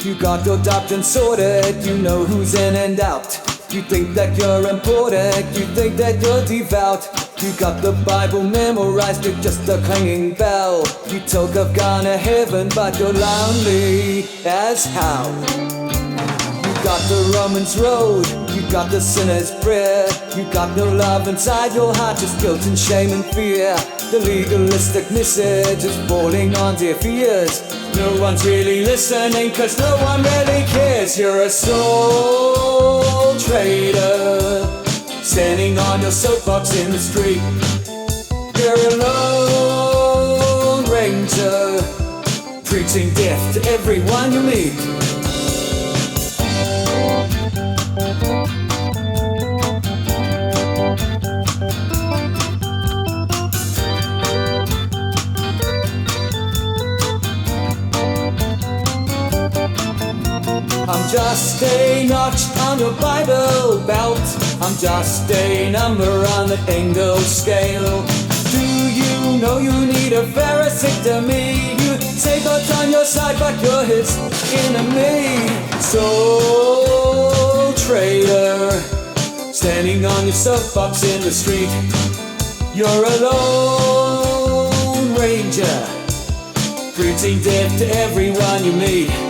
You got your doctrine sorted, you know who's in and out. You think that you're important, you think that you're devout. You got the Bible memorized, you're just a clanging bell. You talk of going to heaven, but you're lonely as hell. You got the Romans road, you got the sinner's prayer. You got no love inside your heart, just guilt and shame and fear. The legalistic message is falling on deaf ears. No one's really listening, cause no one really cares. You're a soul trader, standing on your soapbox in the street. You're a lone ranger, preaching death to everyone you meet. I'm just a notch on your Bible belt. I'm just a number on the angle scale. Do you know you need a vasectomy? You say God's on your side, but you're his enemy. Soul trader, standing on your soapbox in the street. You're a lone ranger, preaching death to everyone you meet.